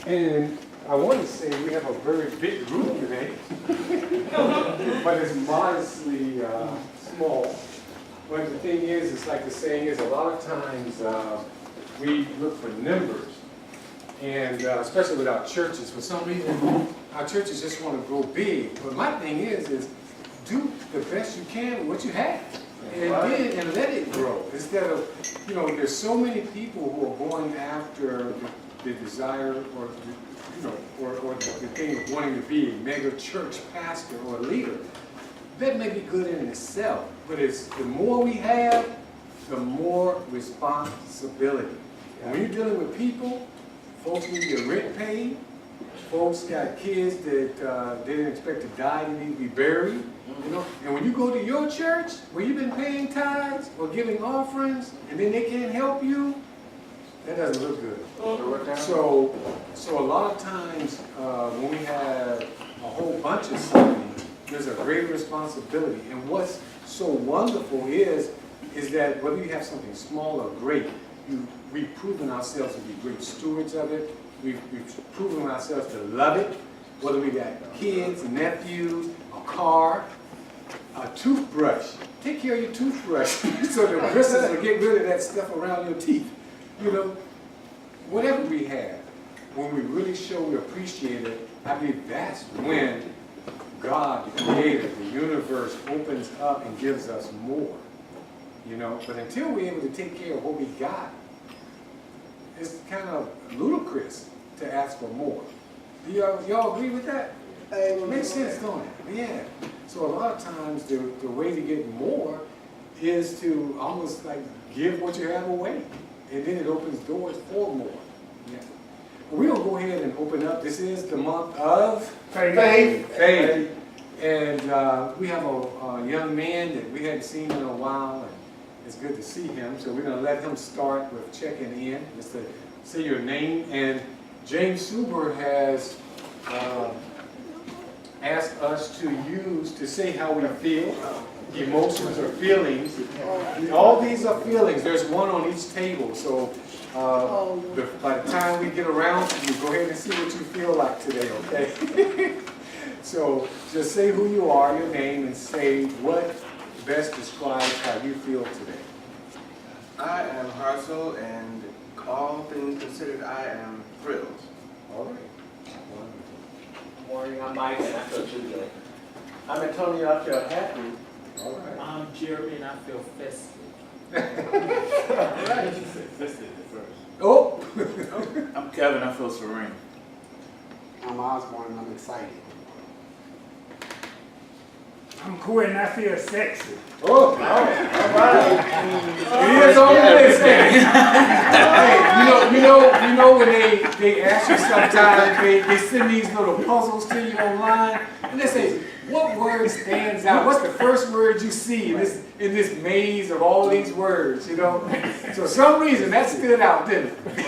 And I want to say we have a very big group today, but it's modestly small. But the thing is, it's like the saying is, a lot of times we look for numbers, and especially with our churches. For some reason, our churches just want to grow big. But my thing is do the best you can with what you have, and let it grow. Instead of, there's so many people who are going after the desire or the thing of wanting to be a mega church pastor or leader. That may be good in itself, but it's the more we have, the more responsibility. And when you're dealing with people, folks need their rent paid, folks got kids that they didn't expect to die, they need to be buried. And when you go to your church, where you've been paying tithes or giving offerings, and then they can't help you, that doesn't look good. So a lot of times when we have a whole bunch of something, there's a great responsibility. And what's so wonderful is that whether you have something small or great, we've proven ourselves to be great stewards of it. We've proven ourselves to love it. Whether we got kids, nephews, a car, a toothbrush. Take care of your toothbrush so the bristles will get rid of that stuff around your teeth. Whatever we have, when we really show we appreciate it, I believe that's when God, the Creator, the universe, opens up and gives us more. But until we're able to take care of what we got, it's kind of ludicrous to ask for more. Do y'all agree with that? It makes sense, don't it? Yeah. So a lot of times the way to get more is to almost like give what you have away. And then it opens doors for more. Yeah. We're going to go ahead and open up. This is the month of faith. And we have a young man that we hadn't seen in a while, and it's good to see him. So we're going to let him start with checking in, just to say your name. And James Suber has asked us to say how we feel, emotions or feelings. All these are feelings. There's one on each table. So by the time we get around to you, go ahead and see what you feel like today, okay? So just say who you are, your name, and say what best describes how you feel today. I am Harsel, and all things considered, I am thrilled. All right. Good morning, I'm Mike, and I feel too good. I'm Antonio, I feel happy. All right. I'm Jeremy, and I feel festive. All right. Festive at first. Oh! I'm Kevin, I feel serene. I'm Osborne and I'm excited. I'm cool and I feel sexy. Oh! All right. It is on the list then. Hey, you know when they ask you sometimes, they send these little puzzles to you online, and they say, what word stands out? What's the first word you see in this maze of all these words, So for some reason that stood out, didn't it?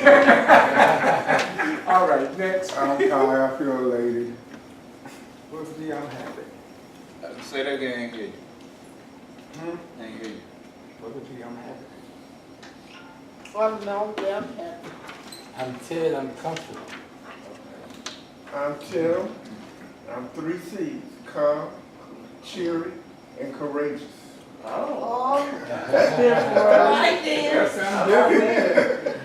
All right, next. I'm Kai, I feel elated. What's the I'm happy? Say that again, I ain't hear you. I ain't hear you. What would be I'm happy? I'm Ted, I'm comfortable. I'm Tim. I'm 3 C's. Calm, cheery, and courageous. That's different. Right then. That sounds different.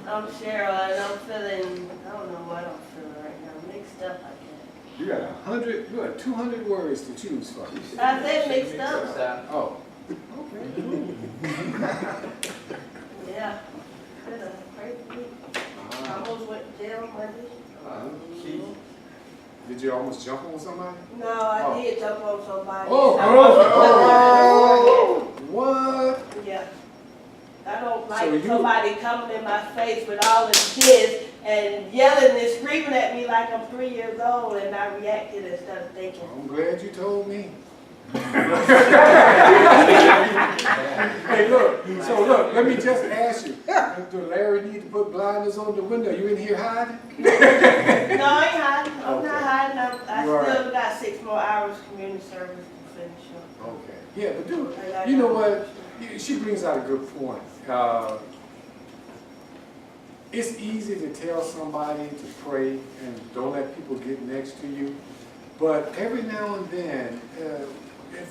I'm Cheryl, and I'm feeling, I don't know what I'm feeling right now, mixed up, I guess. You got 200 words to choose from. I said mixed up. Oh, okay. Yeah. Been a crazy week. Almost went to jail Monday. Did you almost jump on somebody? No, I did jump on somebody. Oh, what? Yeah. I don't So like you- somebody coming in my face with all the kids and yelling and screaming at me like I'm 3 years old, and I reacted instead of thinking. I'm glad you told me. Hey, look, let me just ask you. Do Larry need to put blinders on the window? You in here hiding? No, I ain't hiding. I'm Okay. not hiding. I You all still right? got 6 more hours community service to finish up. Okay. Yeah, but do I it. got You know no what? question. She brings out a good point. it's easy to tell somebody to pray and don't let people get next to you. But every now and then,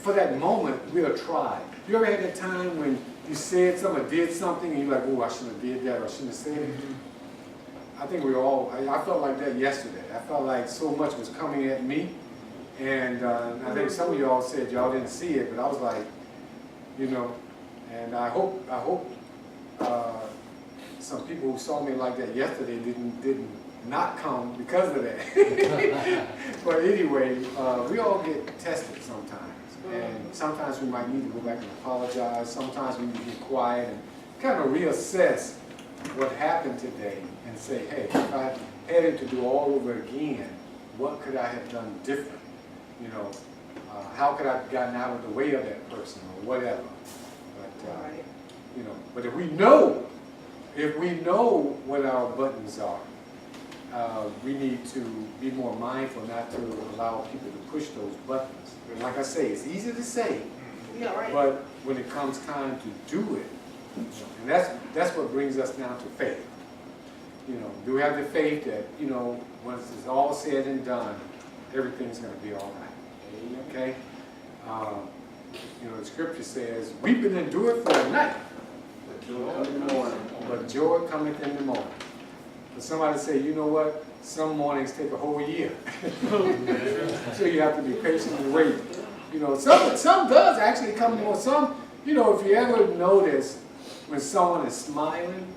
for that moment, we'll try. You ever had that time when you said something or did something and you're like, oh, I shouldn't have did that or I shouldn't have said it? I think I felt like that yesterday. I felt like so much was coming at me. And I think some of y'all said y'all didn't see it, but I was like, you know, and I hope some people who saw me like that yesterday didn't not come because of that. But anyway, we all get tested sometimes. And sometimes we might need to go back and apologize. Sometimes we need to be quiet and kind of reassess what happened today and say, hey, if I had it to do all over again, what could I have done different? You know, how could I have gotten out of the way of that person or whatever? But, you know, but if we know what our buttons are, we need to be more mindful not to allow people to push those buttons. And like I say, it's easy to say, but when it comes time to do it, and that's what brings us down to faith. You know, do we have the faith that, you know, once it's all said and done, everything's going to be all right? Okay? You know, the scripture says, weeping endure for a night, but joy cometh in the morning. But somebody say, you know what? Some mornings take a whole year. So you have to be patient and wait. You know, some does actually come more. Some, you know, if you ever notice when someone is smiling,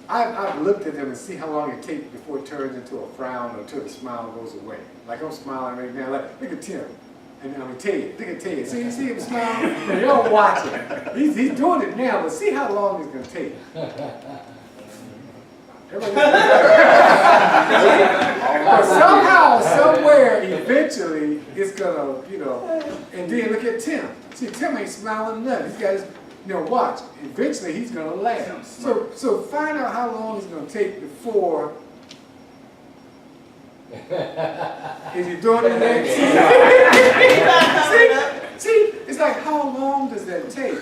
I've looked at them and see how long it takes before it turns into a frown or until the smile goes away. Like I'm smiling right now, like, look at Tim. And I'm going to tell you, look at Ted. See him smile? And y'all watching. He's doing it now, but see how long it's going to take. But somehow, somewhere, eventually, it's going to, you know, and then look at Tim. See, Tim ain't smiling nothing. He's got his, you know, watch. Eventually, he's going to laugh. So find out how long it's going to take before. Is he doing it next? See, it's like, how long does that take?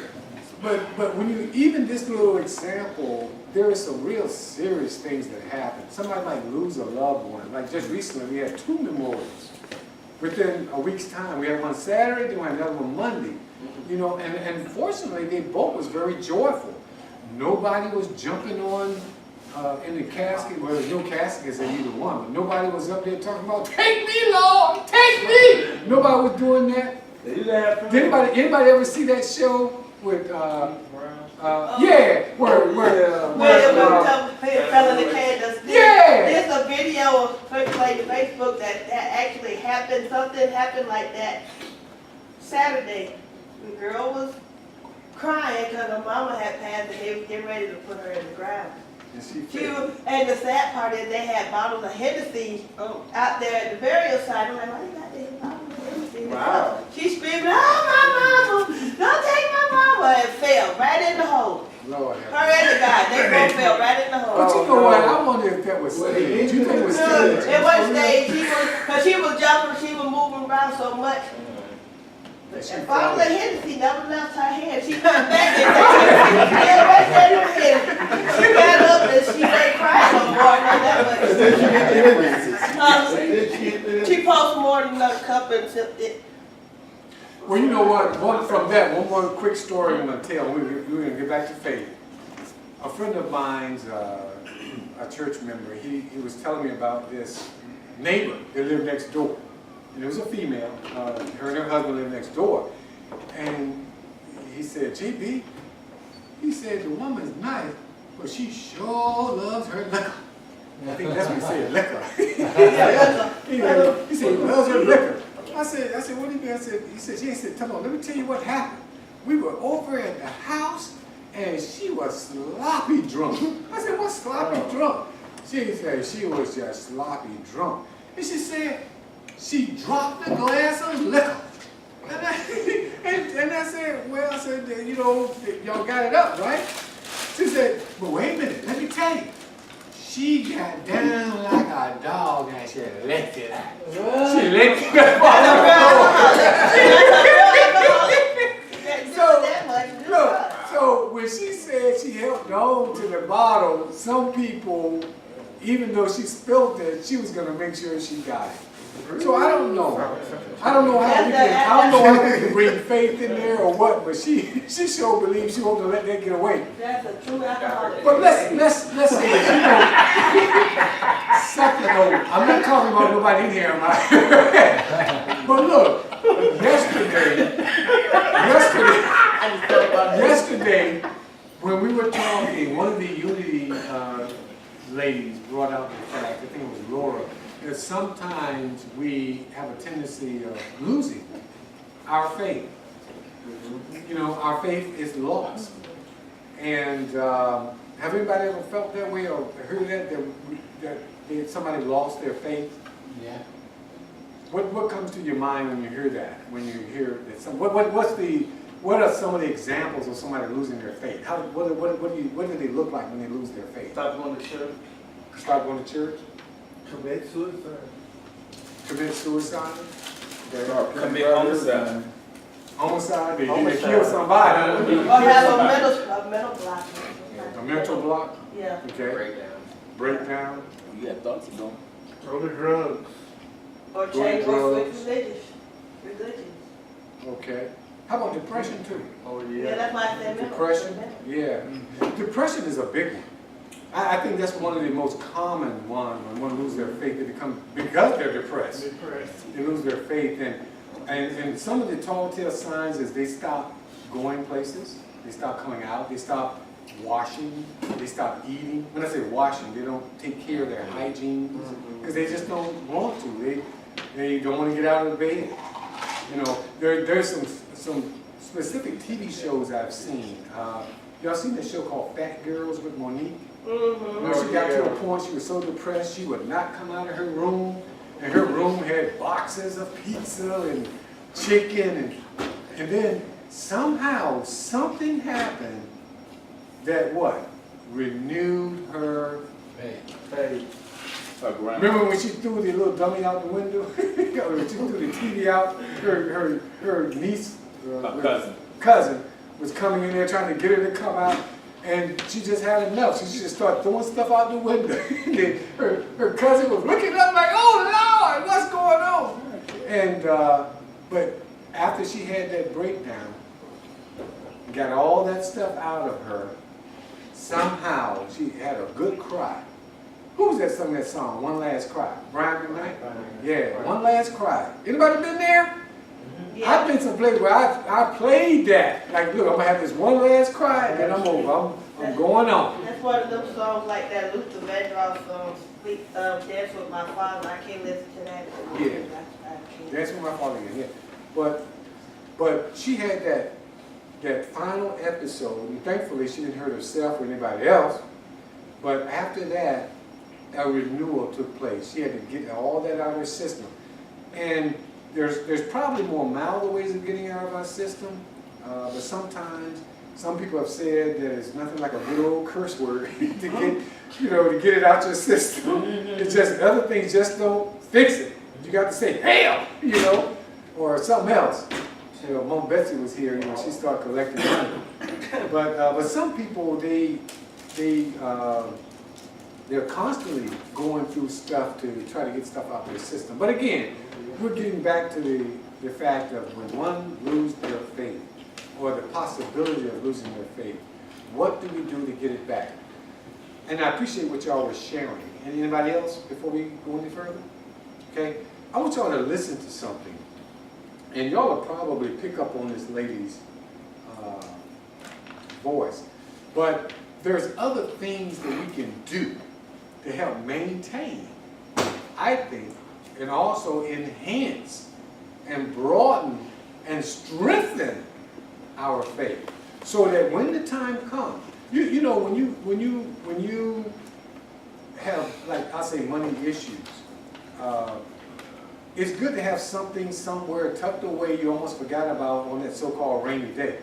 But when you, even this little example, there are some real serious things that happen. Somebody might lose a loved one. Like just recently, we had 2 memorials. Within a week's time, we had one Saturday, then we had another one Monday. You know, and fortunately, they both was very joyful. Nobody was jumping on in the casket. Well, there's no caskets in either one, but nobody was up there talking about, take me, Lord, take me. Nobody was doing that. Did anybody ever see that show with, yeah, where fell in the candles. There's a video of Facebook that actually happened, something happened like that Saturday. The girl was crying because her mama had passed and they were getting ready to put her in the ground. And the sad part is they had bottles of Hennessy out there at the burial site. I'm like, why you got these bottles of Hennessy? Wow. She screaming, oh, my mama, don't take my mama, and fell right in the hole. Lord, Her and the guy, they both fell right in the hole. but you know what? I wonder if that was staged. You think it was staged? It wasn't staged. Because she was jumping, she was moving around so much. And bottle of Hennessy never left her hand. She got back and right there in her head. She got up and she ain't crying no more. She posted more than another cup and sipped it. Well, you know what? One more quick story I'm going to tell. We're going to get back to faith. A friend of mine's, a church member, he was telling me about this neighbor that lived next door. And it was a female. Her and her husband lived next door. And he said, JB, he said, the woman's nice, but she sure loves her liquor. I think that's what he said, liquor. He said, he loves her liquor. I said, what do you mean? He said, come on, let me tell you what happened. We were over at the house, and she was sloppy drunk. I said, what's sloppy drunk? She said, she was just sloppy drunk. And she said, she dropped the glass of liquor. And I said, well, I said, you know, y'all got it up, right? She said, but wait a minute, let me tell you. She got down like a dog and she licked it out. She licked it out. So when she said she helped gone to the bottle, some people, even though she spilled it, she was gonna make sure she got it. So I don't know. I don't know how we can bring faith in there or what, but she sure believes she won't let that get away. That's a true alcoholic. But let's say this, you know, something over. I'm not talking about nobody in here, am I? But look, yesterday, when we were talking, one of the Unity ladies brought out the fact, I think it was Laura, that sometimes we have a tendency of losing our faith. You know, our faith is lost. And have anybody ever felt that way or heard that somebody lost their faith? Yeah. What comes to your mind when you hear that? When you hear that what are some of the examples of somebody losing their faith? What do they look like when they lose their faith? Stop going to church. Stop going to church? Commit suicide. Commit suicide? Commit homicide. Homicide? They kill somebody? Or have a mental block. A mental block? Yeah. Okay. Breakdown. Breakdown? You got thoughts of going. Go to drugs. Or change or switch religions. Okay. How about depression too? Oh, Yeah, that's why I said mental. Depression? Yeah. Depression is a big one. I think that's one of the most common ones when one loses their faith. They become, because they're depressed. They lose their faith. And some of the tall tale signs is they stop going places. They stop coming out. They stop washing. They stop eating. When I say washing, they don't take care of their hygiene because they just don't want to. They don't want to get out of the bed. You know, there's some specific TV shows I've seen. Y'all seen the show called Fat Girls with Monique? When she got to a point, she was so depressed, she would not come out of her room. And her room had boxes of pizza and chicken. And then somehow something happened that what? Renewed her faith. Remember when she threw the little dummy out the window? When she threw the TV out, her niece, cousin was coming in there trying to get her to come out, and she just had enough. So she just started throwing stuff out the window. her cousin was looking up like, "Oh Lord, what's going on?" And but after she had that breakdown, got all that stuff out of her, somehow she had a good cry. Who was that sung that song? One Last Cry. Brian McKnight? Yeah, One Last Cry. Anybody been there? Yeah. I've been some place where I played that. Like, look, I'm gonna have this one last cry, and then I'm over. I'm going on. That's one of them songs like that Luther Vandross song, Dance With My Father. I can't listen to that. Yeah. I can't. That's what my father did. Yeah. But she had that final episode, and thankfully she didn't hurt herself or anybody else. But after that, a renewal took place. She had to get all that out of her system. And there's probably more milder ways of getting out of our system, but sometimes some people have said that it's nothing like a good old curse word to get it out your system. It's just other things just don't fix it. You got to say hell, or something else. Mom Betsy was here. She started collecting money. But some people they're constantly going through stuff to try to get stuff out of their system. But again, we're getting back to the fact of when one loses their faith, or the possibility of losing their faith, what do we do to get it back? And I appreciate what y'all were sharing. Anybody else before we go any further? Okay? I want y'all to listen to something. And y'all will probably pick up on this lady's voice. But there's other things that we can do to help maintain, I think, and also enhance and broaden and strengthen our faith, so that when the time comes, when you have, like I say, money issues, it's good to have something somewhere tucked away you almost forgot about on that so-called rainy day,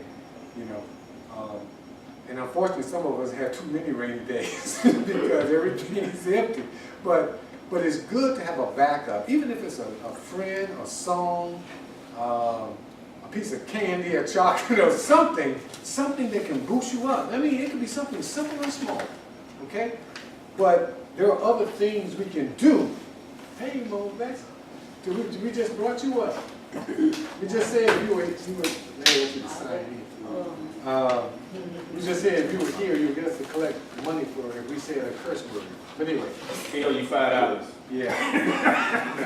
and unfortunately, some of us have too many rainy days because everything is empty. But it's good to have a backup, even if it's a friend, a song, a piece of candy or chocolate or something that can boost you up. I mean, it could be something simple and small, okay? But there are other things we can do. Hey, Mo, we just brought you up. We just said if you were we just said if you were here, you would get us to collect money for if we said a curse word. But anyway. He owe you $5. Yeah.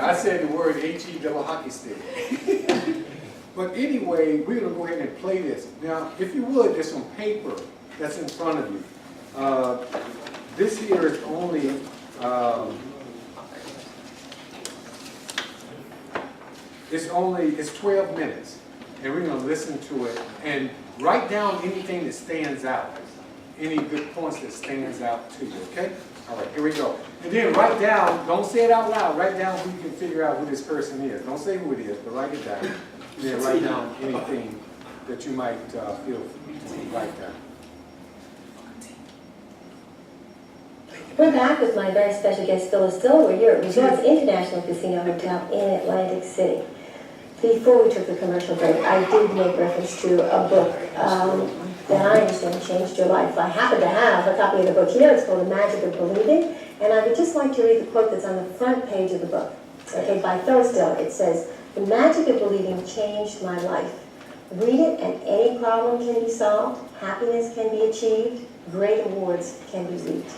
I said the word H-E double hockey stick. But anyway, we're going to go ahead and play this. Now, if you would, there's some paper that's in front of you. This here is only, it's 12 minutes. And we're going to listen to it and write down anything that stands out. Any good points that stands out to you, okay? All right, here we go. And then write down, don't say it out loud, write down who you can figure out who this person is. Don't say who it is, but write it down. And then write down anything that you might feel to write down. We're back with my very special guest, Phyllis Diller. We're here at Resorts International Casino Hotel in Atlantic City. Before we took the commercial break, I did make reference to a book that I understand changed your life. I happen to have a copy of the book here. It's called The Magic of Believing. And I would just like to read the quote that's on the front page of the book. Okay, by Phyllis Diller. It says, "The magic of believing changed my life. Read it and any problem can be solved, happiness can be achieved, great awards can be reaped."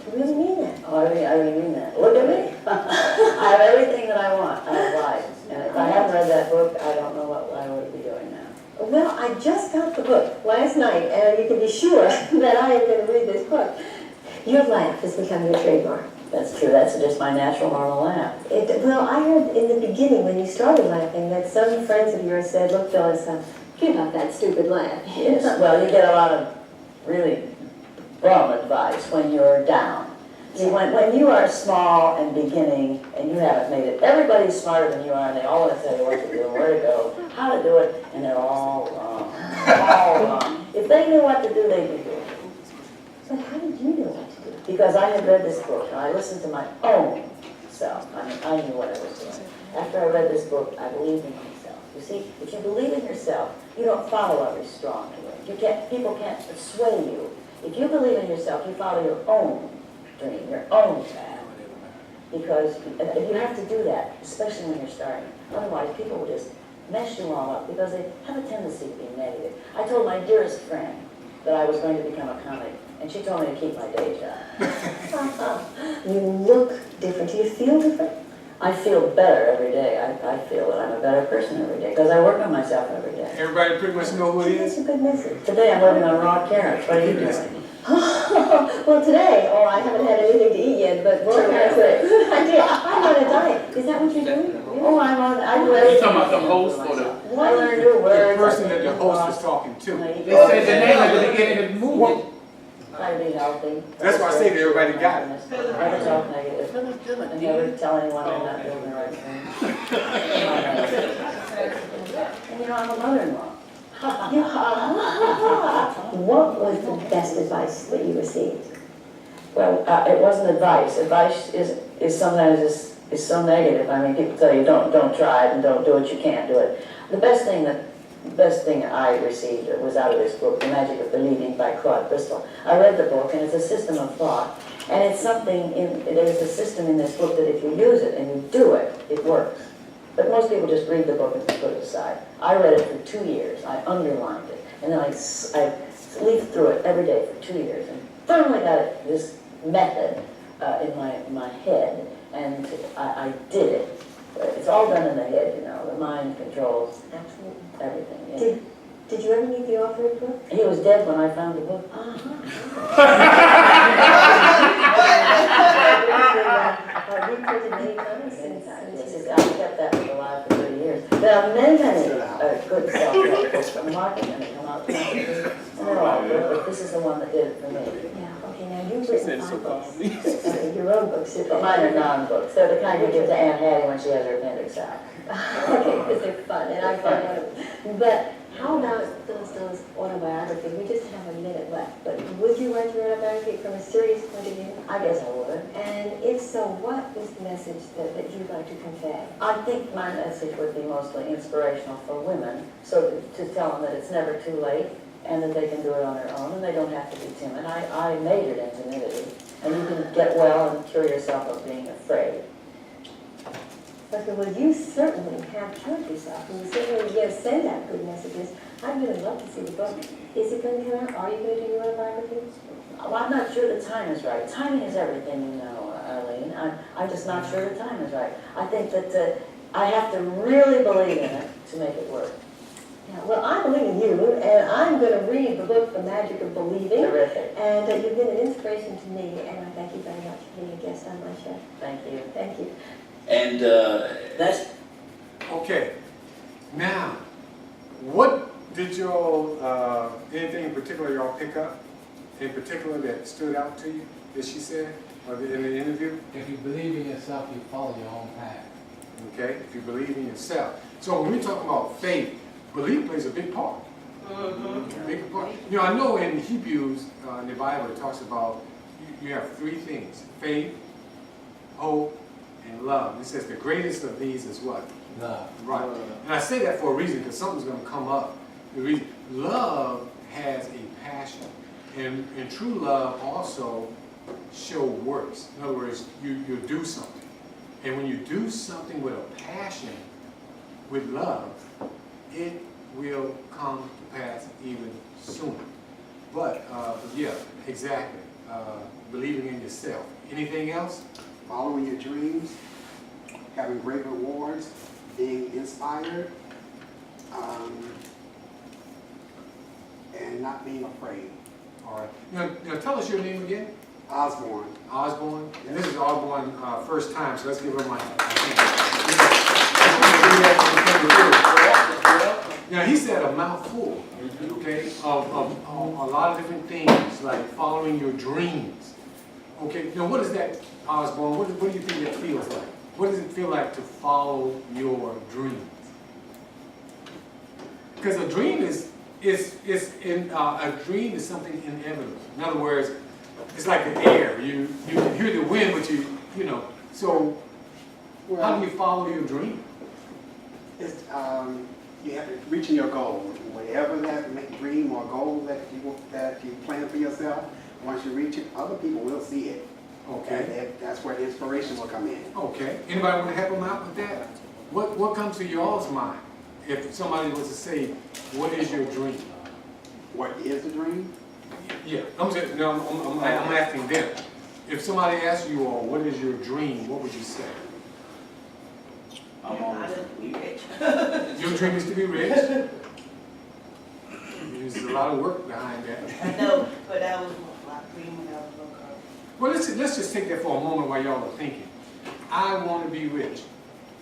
I really mean that. Oh, I really mean that. Look at me. I have everything that I want out of life. And if I hadn't read that book, I don't know what I would be doing now. Well, I just got the book last night, and you can be sure that I am going to read this book. Your laugh has become your trademark. That's true. That's just my natural, normal laugh. Well, I heard in the beginning when you started laughing that some friends of yours said, "Look, Phyllis, give up that stupid laugh." Yes. Well, you get a lot of really bum advice when you're down. See, when you are small and beginning and you haven't made it, everybody's smarter than you are and they all want to tell you what to do and where to go, how to do it, and they're all wrong. All wrong. If they knew what to do, they'd be doing it. But how did you know what to do? Because I had read this book and I listened to my own self. I mean, I knew what I was doing. After I read this book, I believed in myself. You see, if you believe in yourself, you don't follow others strongly. People can't sway you. If you believe in yourself, you follow your own dream, your own path. Because you have to do that, especially when you're starting. Otherwise, people will just mess you all up because they have a tendency to be negative. I told my dearest friend that I was going to become a comic, and she told me to keep my day job. You look different. Do you feel different? I feel better every day. I feel that I'm a better person every day because I work on myself every day. Everybody pretty much know who it That's is? a good message. Today I'm living on raw carrots. What are you doing? Well, today, I haven't had anything to eat yet, but I did. I'm on a diet. Is that what you're doing? Oh, I do everything. You talking about the host or the? I learn new words. The person that the host was talking to. They said the name at the beginning of the movie. Try to be healthy. That's why I say that everybody got it. Never talk negative. And never tell anyone they're not doing the right thing. And I'm a mother-in-law. What was the best advice that you received? Well, it wasn't advice. Advice is sometimes is so negative. I mean, people tell you don't try it and don't do it. You can't do it. The best thing I received was out of this book, The Magic of Believing by Claude Bristol. I read the book, and it's a system of thought, and it's something. There's a system in this book that if you use it and you do it, it works. But most people just read the book and put it aside. I read it for 2 years. I underlined it, and then I leafed through it every day for 2 years, and finally got this method in my head, and I did it. It's all done in the head, The mind controls Absolutely. everything. Yeah. Did you ever meet the author of the book? He was dead when I found the book. Reprinted many times since. I've kept that book alive for 30 years. There are many good self-help books on the market and they come out constantly. And they're all good, but this is the one that did it for me. Yeah, okay, now you've written 5 books. Your own books. But mine are non-books. They're the kind you give to Aunt Hattie when she has her appendix out. Okay, because they're fun, and I find out. But How about Phyllis Dillon's autobiography? We just have a minute left, but would you write your autobiography from a serious point of view? I guess I would. And if so, what is the message that you'd like to convey? I think my message would be mostly inspirational for women, so to tell them that it's never too late and that they can do it on their own and they don't have to be timid. I majored in timidity, and you can get well and cure yourself of being afraid. Okay, well, you certainly have cured yourself, and you certainly send out good messages. I'd really love to see the book. Is it going to come out? Are you going to do your autobiography? Well, I'm not sure the time is right. Timing is everything, you know, Arlene. I'm just not sure the time is right. I think that I have to really believe in it to make it work. Yeah, well, I believe in you, and I'm going to read the book, The Magic of Believing. Terrific. And you've been an inspiration to me, and I thank you very much for being a guest on my show. Thank you. Thank you. And that's Okay, now, what did y'all, anything in particular y'all pick up? In particular that stood out to you, that she said, or in the interview? If you believe in yourself, you follow your own path. Okay, if you believe in yourself. So when we talk about faith, belief plays a big part. Big part. You know, I know in Hebrews, in the Bible, it talks about you have three things: faith, hope, and love. It says the greatest of these is what? Love. Right. And I say that for a reason, because something's going to come up. The reason, love has a passion, and true love also show works. In other words, you do something, and when you do something with a passion, with love, it will come to pass even sooner. But yeah, exactly. Believing in yourself. Anything else? Following your dreams, having great rewards, being inspired, and not being afraid. All right. Now tell us your name again. Osborne. Osborne. And this is Osborne first time, so let's give her my. Now he said a mouthful, okay, of a lot of different things, like following your dreams. Okay, now what is that, Osborne? What do you think that feels like? What does it feel like to follow your dreams? Because a dream a dream is something inevitable. In other words, it's like the air. You can hear the wind, but you know. So how do you follow your dream? It's, you have to reach your goal. Whatever that dream or goal that you plan for yourself, once you reach it, other people will see it. Okay. And that's where the inspiration will come in. Okay. Anybody want to help them out with that? What comes to y'all's mind if somebody was to say, "What is your dream?" What is the dream? Yeah. I'm asking them. If somebody asks you all, "What is your dream?" What would you say? I want to be rich. Your dream is to be rich. There's a lot of work behind that. I know, but that was my dream when I was little girl. Well, let's just take that for a moment while y'all are thinking. I want to be rich.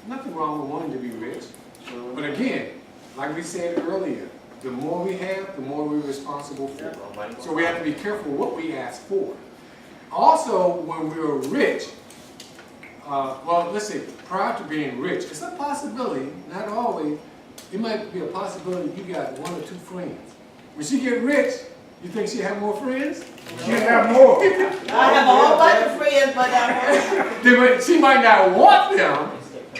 Nothing wrong with wanting to be rich. But again, like we said earlier, the more we have, the more we're responsible for. So we have to be careful what we ask for. Also, when we're rich, well, let's say prior to being rich, it's a possibility, not always, it might be a possibility you got one or two friends. When she get rich, you think she'll have more friends? You have more. I have a whole bunch of friends, but She might not want them,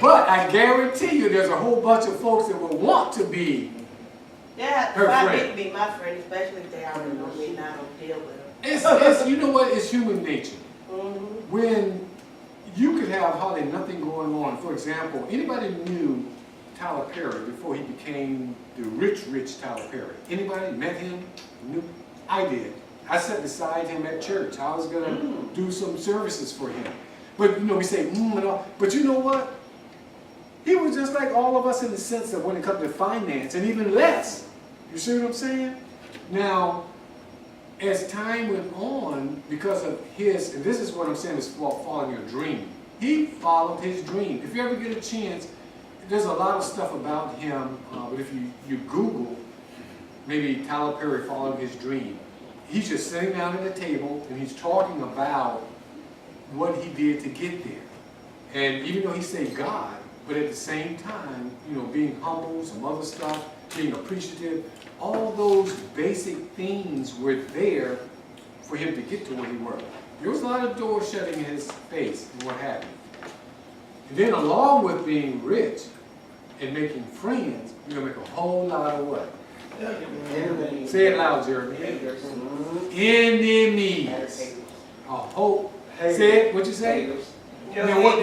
but I guarantee you there's a whole bunch of folks that will want to be yeah, her I friend. need to be my friend, especially if they already know me and I don't deal with them. It's you know what? It's human nature. Mm-hmm. When you could have hardly nothing going on. For example, anybody knew Tyler Perry before he became the rich Tyler Perry? Anybody met him? Knew? I did. I sat beside him at church. I was gonna do some services for him. But you know, we say and all. But you know what? He was just like all of us in the sense that when it comes to finance, and even less. You see what I'm saying? Now, as time went on, because of his, and this is what I'm saying is following your dream. He followed his dream. If you ever get a chance, there's a lot of stuff about him, but if you Google, maybe Tyler Perry following his dream, he's just sitting down at a table and he's talking about what he did to get there. And even though he said God, but at the same time, you know, being humble, some other stuff, being appreciative, all those basic things were there for him to get to where he was. There was a lot of doors shutting in his face and what have you. And then along with being rich and making friends, you're gonna make a whole lot of what? Say it loud, Jeremy. Enemies. A whole. Say it. What you say? Now what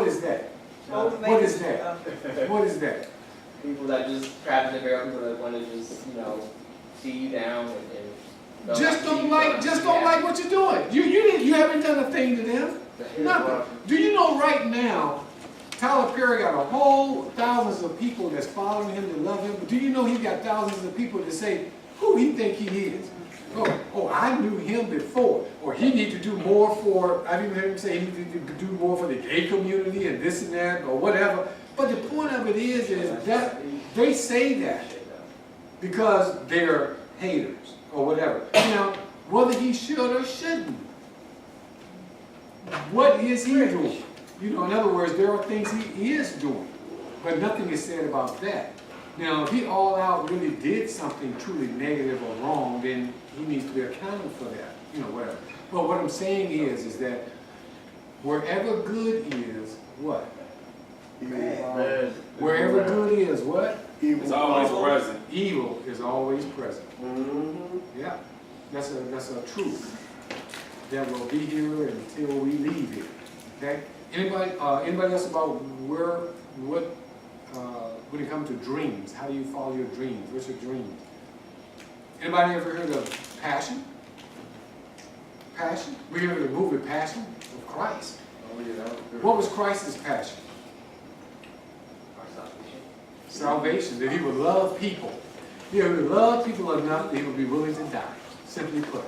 is that? What is that? What is that? People that just crab in the barrel, people that want to just, see you down and Just don't like what you're doing. You haven't done a thing to them. Nothing. Do you know right now, Tyler Perry got a whole thousands of people that's following him to love him, but do you know he got thousands of people that say who he think he is? Oh, I knew him before, or he need to do more for, I've even heard him say he need to do more for the gay community and this and that, or whatever. But the point of it is that they say that because they're haters, or whatever. Now, whether he should or shouldn't, what is he doing? In other words, there are things he is doing, but nothing is said about that. Now, if he all out really did something truly negative or wrong, then he needs to be accounted for that, whatever. But what I'm saying is that wherever good is, what? Man. Wherever good is, what? It's always present. Evil is always present. Yeah, that's a truth that will be here until we leave here. Okay. Anybody else about when it comes to dreams? How do you follow your dreams? What's your dreams? Anybody ever heard of Passion? Passion? We heard of the movie Passion of Christ. Oh, yeah. What was Christ's passion? Salvation, that he would love people. He would love people enough that he would be willing to die, simply put.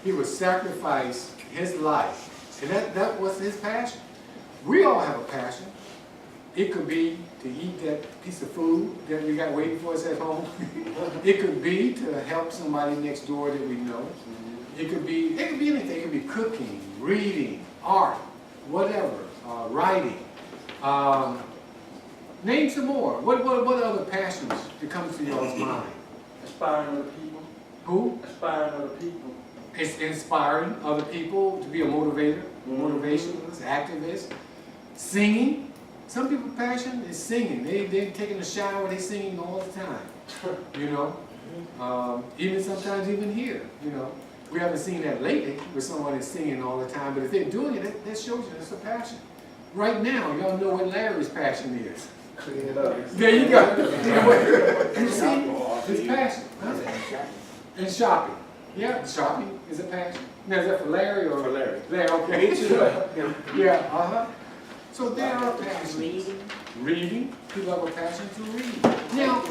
He would sacrifice his life. And that was his passion. We all have a passion. It could be to eat that piece of food that we got waiting for us at home. It could be to help somebody next door that we know. It could be anything. It could be cooking, reading, art, whatever, writing. Name some more. What other passions that comes to y'all's mind? Inspiring other people. Who? Inspiring other people. It's inspiring other people to be a motivator, motivationalist, activist. Singing. Some people's passion is singing. They're taking a shower, they're singing all the time. Even sometimes even here, We haven't seen that lately where someone is singing all the time, but if they're doing it, that shows you it's a passion. Right now, y'all know what Larry's passion is. Clean it up. There you go. You see? His passion. Huh? And shopping. Yeah, shopping is a passion. Now, is that for Larry or? For Larry. Larry, okay. Yeah, So there are passions. Reading. People have a passion to read. Now,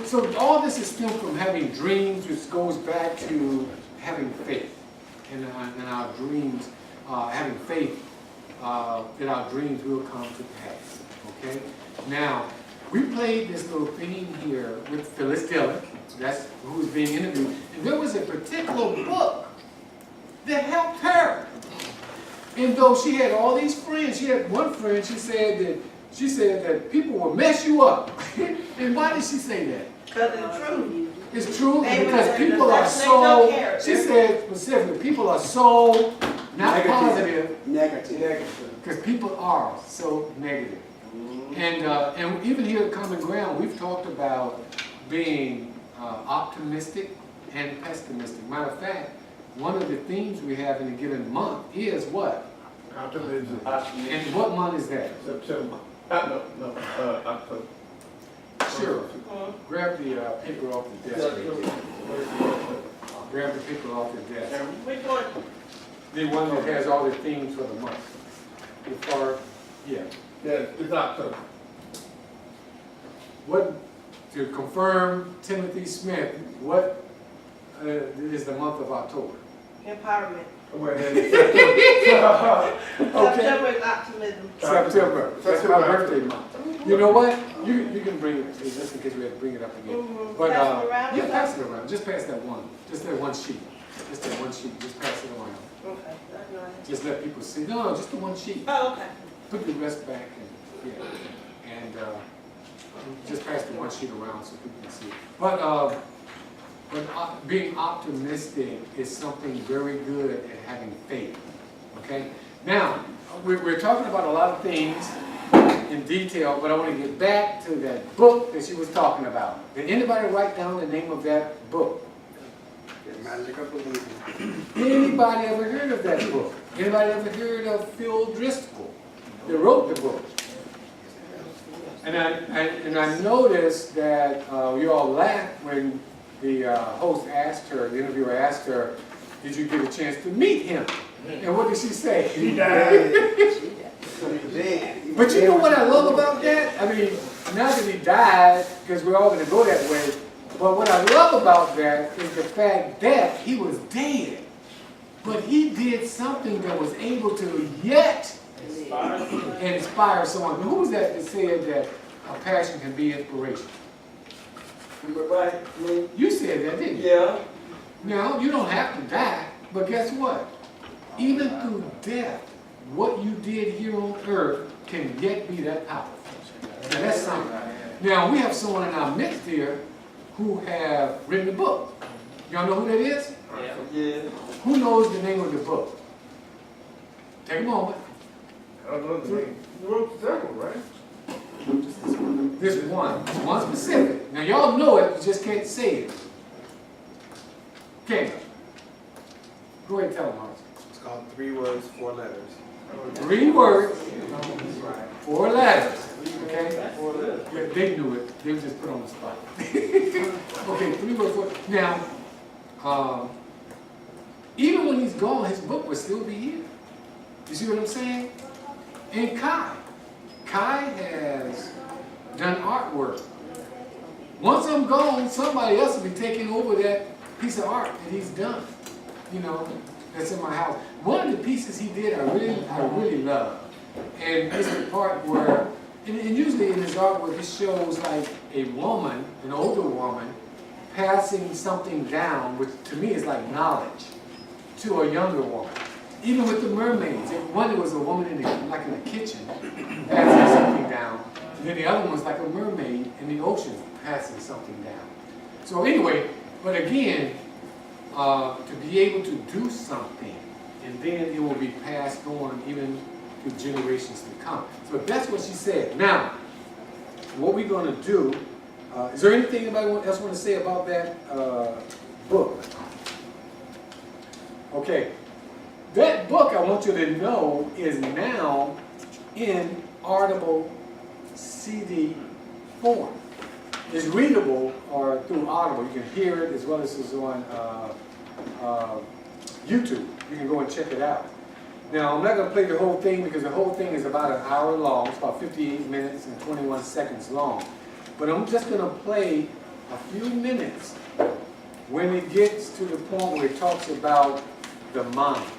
so all this is still from having dreams, which goes back to having faith in our dreams, having faith that our dreams will come to pass. Okay? Now, we played this little thing here with Phyllis Dillon. That's who's being interviewed. And there was a particular book that helped her. And though she had all these friends, she had one friend, she said that people will mess you up. And why did she say that? Because it's true. It's true They because were- people are they don't so, care. she said specifically, people are so not positive Negative. because people are so negative. And even here at Common Ground, we've talked about being optimistic and pessimistic. Matter of fact, one of the themes we have in a given month is what? Optimism. And what month is that? September. October. Sure. Grab the paper off the desk. Grab the paper off the desk. Which one? The one that has all the themes for the month. Yeah. Yes, it's October. What, to confirm Timothy Smith, what is the month of October? Empowerment. Okay. September is optimism. September. That's my birthday month. You know what? You can bring it, just in case we have to bring it up again. But Pass it around? yeah, pass it around. Just pass that one. Just that one sheet. Just that one sheet. Just pass it around. Okay. That's nice. Just let people see. No, just the one sheet. Oh, okay. Put the rest back and yeah. And Just pass the one sheet around so people can see it. But being optimistic is something very good at having faith, okay? Now, we're talking about a lot of things in detail, but I want to get back to that book that she was talking about. Did anybody write down the name of that book? The Magic of Believing. Anybody ever heard of that book? Anybody ever heard of Phil Driscoll that wrote the book? And I noticed that you all laughed when the host asked her, the interviewer asked her, did you get a chance to meet him? And what did she say? He died. But you know what I love about that? I mean, not that he died, because we're all going to go that way, but what I love about that is the fact that he was dead, but he did something that was able to yet inspire someone. Who was that said that a passion can be inspiration? You said that, didn't you? Yeah. Now, you don't have to die, but guess what? Even through death, what you did here on earth can yet be that powerful. Now, that's something. Now, we have someone in our midst here who have written a book. Y'all know who that is? Yeah. Who knows the name of the book? Take a moment. I don't know the name. You wrote several, right? This one specific. Now, y'all know it, you just can't say it. Okay. Go ahead and tell them, Mark. It's called 3 Words, 4 Letters. 3 words, 4 letters. Okay? Yeah, they knew it. They were just put on the spot. Okay, 3 words, 4. Now, even when he's gone, his book will still be here. You see what I'm saying? And Kai has done artwork. Once I'm gone, somebody else will be taking over that piece of art that he's done. You know, that's in my house. One of the pieces he did, I really love. And it's the part where, and usually in his artwork, it shows like a woman, an older woman, passing something down, which to me is like knowledge, to a younger woman. Even with the mermaids, one was a woman in the kitchen passing something down, and then the other one's like a mermaid in the ocean passing something down. So anyway, but again, to be able to do something, and then it will be passed on even to generations to come. So that's what she said. Now, what we're going to do, is there anything anybody else want to say about that book? Okay. That book, I want you to know, is now in Audible CD form. It's readable or through Audible. You can hear it as well as it's on YouTube. You can go and check it out. Now, I'm not going to play the whole thing because the whole thing is about an hour long. It's about 58 minutes and 21 seconds long. But I'm just going to play a few minutes when it gets to the point where it talks about the mind.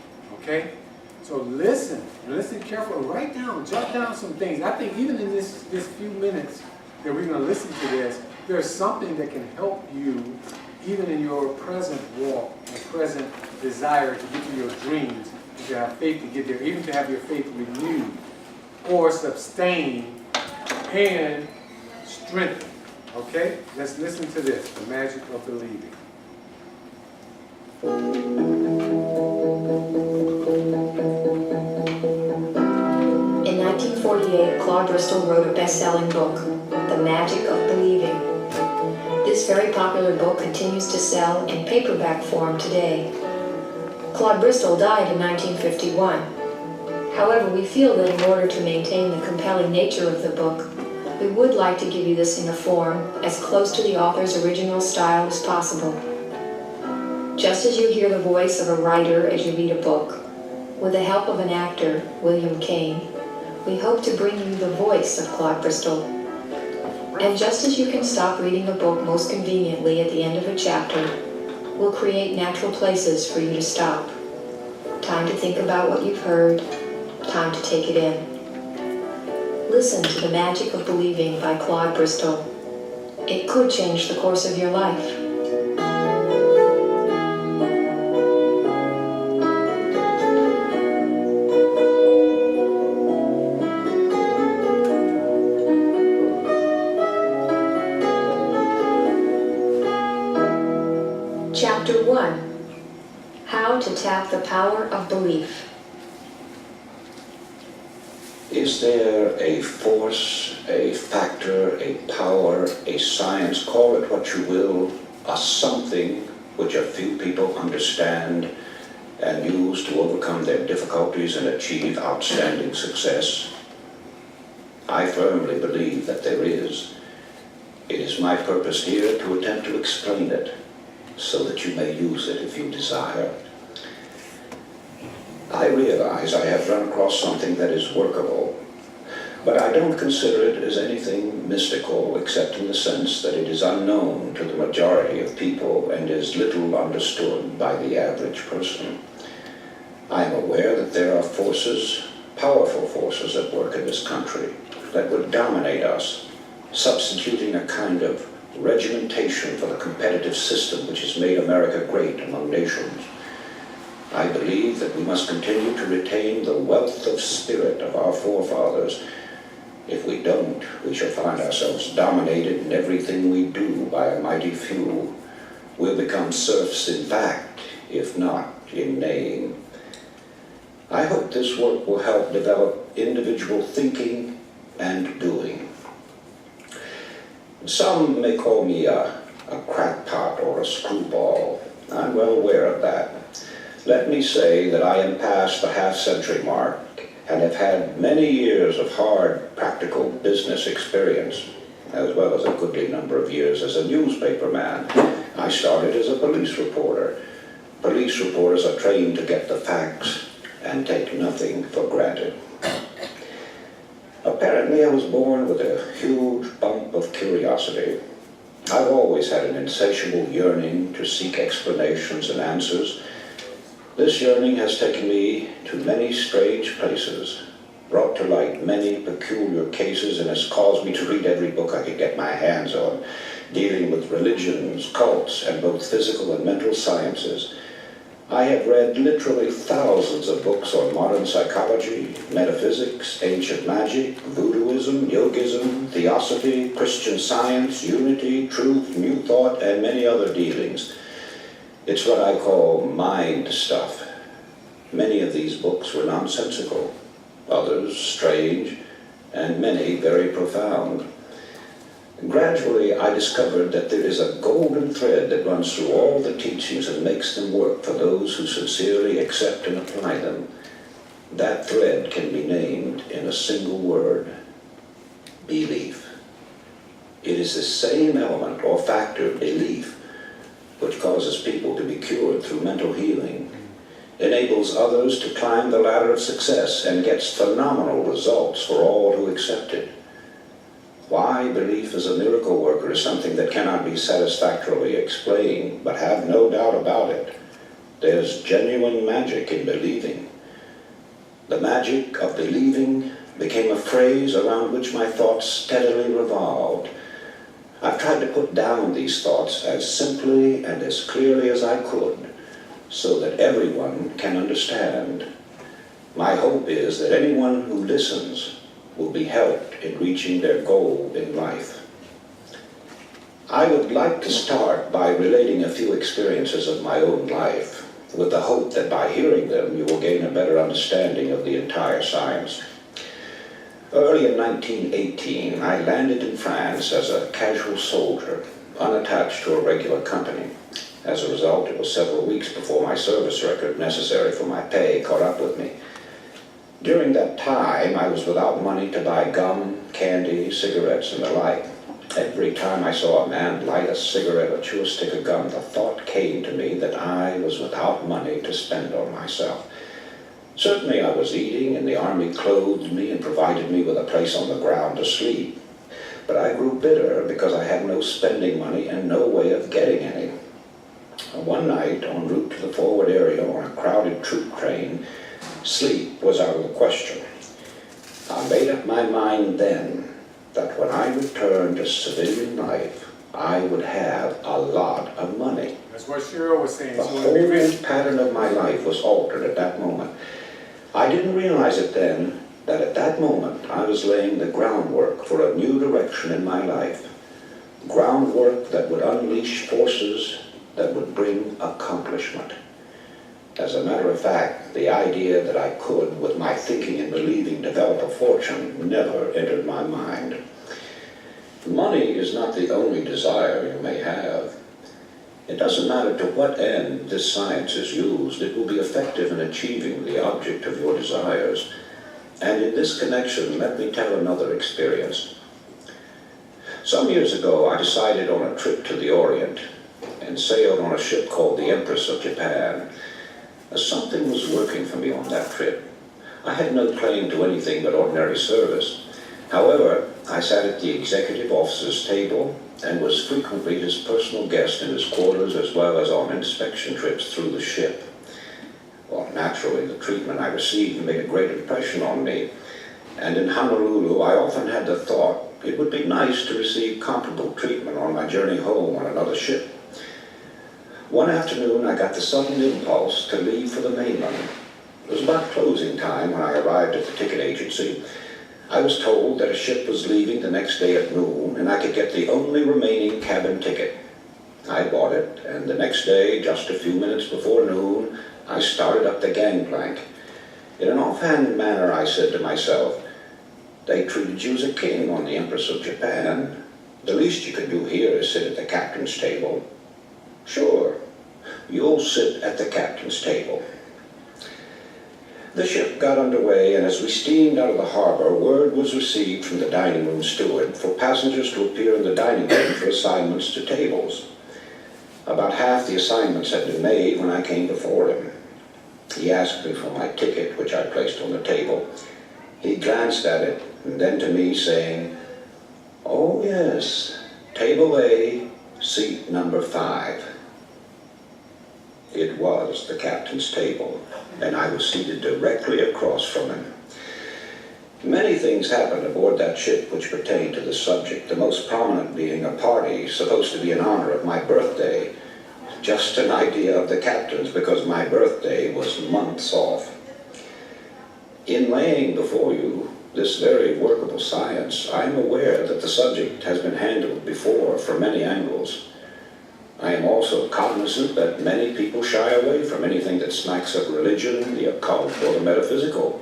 Okay? So listen carefully. Write down, jot down some things. I think even in this few minutes that we're going to listen to this, there's something that can help you even in your present walk and present desire to get to your dreams, to have faith to get there, even to have your faith renewed or sustained and strengthened. Okay? Let's listen to this, The Magic of Believing. In 1948, Claude Bristol wrote a best-selling book, The Magic of Believing. This very popular book continues to sell in paperback form today. Claude Bristol died in 1951. However, we feel that in order to maintain the compelling nature of the book, we would like to give you this in a form as close to the author's original style as possible. Just as you hear the voice of a writer as you read a book, with the help of an actor, William Kane, we hope to bring you the voice of Claude Bristol. And just as you can stop reading a book most conveniently at the end of a chapter, we'll create natural places for you to stop. Time to think about what you've heard, time to take it in. Listen to The Magic of Believing by Claude Bristol. It could change the course of your life. about the power of belief. Is there a force, a factor, a power, a science, call it what you will, a something which a few people understand and use to overcome their difficulties and achieve outstanding success? I firmly believe that there is. It is my purpose here to attempt to explain it so that you may use it if you desire. I realize I have run across something that is workable, but I don't consider it as anything mystical except in the sense that it is unknown to the majority of people and is little understood by the average person. I am aware that there are forces, powerful forces at work in this country that would dominate us, substituting a kind of regimentation for the competitive system which has made America great among nations. I believe that we must continue to retain the wealth of spirit of our forefathers. If we don't, we shall find ourselves dominated in everything we do by a mighty few. We'll become serfs in fact, if not in name. I hope this work will help develop individual thinking and doing. Some may call me a crackpot or a screwball. I'm well aware of that. Let me say that I am past the half-century mark and have had many years of hard, practical business experience, as well as a goodly number of years as a newspaper man. I started as a police reporter. Police reporters are trained to get the facts and take nothing for granted. Apparently I was born with a huge bump of curiosity. I've always had an insatiable yearning to seek explanations and answers. This yearning has taken me to many strange places, brought to light many peculiar cases, and has caused me to read every book I could get my hands on, dealing with religions, cults, and both physical and mental sciences. I have read literally thousands of books on modern psychology, metaphysics, ancient magic, voodooism, yogism, theosophy, Christian Science, unity, truth, new thought, and many other dealings. It's what I call mind stuff. Many of these books were nonsensical, others strange, and many very profound. Gradually, I discovered that there is a golden thread that runs through all the teachings and makes them work for those who sincerely accept and apply them. That thread can be named in a single word: belief. It is the same element or factor, belief, which causes people to be cured through mental healing, enables others to climb the ladder of success, and gets phenomenal results for all who accept it. Why belief as a miracle worker is something that cannot be satisfactorily explained, but have no doubt about it. There's genuine magic in believing. The magic of believing became a phrase around which my thoughts steadily revolved. I've tried to put down these thoughts as simply and as clearly as I could, so that everyone can understand. My hope is that anyone who listens will be helped in reaching their goal in life. I would like to start by relating a few experiences of my own life, with the hope that by hearing them you will gain a better understanding of the entire science. Early in 1918, I landed in France as a casual soldier, unattached to a regular company. As a result, it was several weeks before my service record necessary for my pay caught up with me. During that time, I was without money to buy gum, candy, cigarettes, and the like. Every time I saw a man light a cigarette or chew a stick of gum, the thought came to me that I was without money to spend on myself. Certainly I was eating, and the army clothed me and provided me with a place on the ground to sleep. But I grew bitter because I had no spending money and no way of getting any. One night, en route to the forward area on a crowded troop train, sleep was out of the question. I made up my mind then that when I returned to civilian life, I would have a lot of money. That's what Cheryl was saying. The whole pattern of my life was altered at that moment. I didn't realize it then that at that moment I was laying the groundwork for a new direction in my life. Groundwork that would unleash forces that would bring accomplishment. As a matter of fact, the idea that I could, with my thinking and believing, develop a fortune never entered my mind. Money is not the only desire you may have. It doesn't matter to what end this science is used, it will be effective in achieving the object of your desires. And in this connection, let me tell another experience. Some years ago, I decided on a trip to the Orient and sailed on a ship called the Empress of Japan. Something was working for me on that trip. I had no claim to anything but ordinary service. However, I sat at the executive officer's table and was frequently his personal guest in his quarters as well as on inspection trips through the ship. Well, naturally, the treatment I received made a great impression on me, and in Honolulu I often had the thought it would be nice to receive comparable treatment on my journey home on another ship. One afternoon I got the sudden impulse to leave for the mainland. It was about closing time when I arrived at the ticket agency. I was told that a ship was leaving the next day at noon, and I could get the only remaining cabin ticket. I bought it, and the next day, just a few minutes before noon, I started up the gangplank. In an offhand manner, I said to myself, "They treated you as a king on the Empress of Japan. The least you can do here is sit at the captain's table." "Sure, you'll sit at the captain's table." The ship got underway, and as we steamed out of the harbor, word was received from the dining room steward for passengers to appear in the dining room for assignments to tables. About half the assignments had been made when I came before him. He asked me for my ticket, which I placed on the table. He glanced at it, and then to me, saying, "Oh yes, table A, seat number 5. It was the captain's table, and I was seated directly across from him. Many things happened aboard that ship which pertained to the subject, the most prominent being a party supposed to be in honor of my birthday. Just an idea of the captain's, because my birthday was months off. In laying before you this very workable science, I am aware that the subject has been handled before from many angles. I am also cognizant that many people shy away from anything that smacks of religion, the occult, or the metaphysical.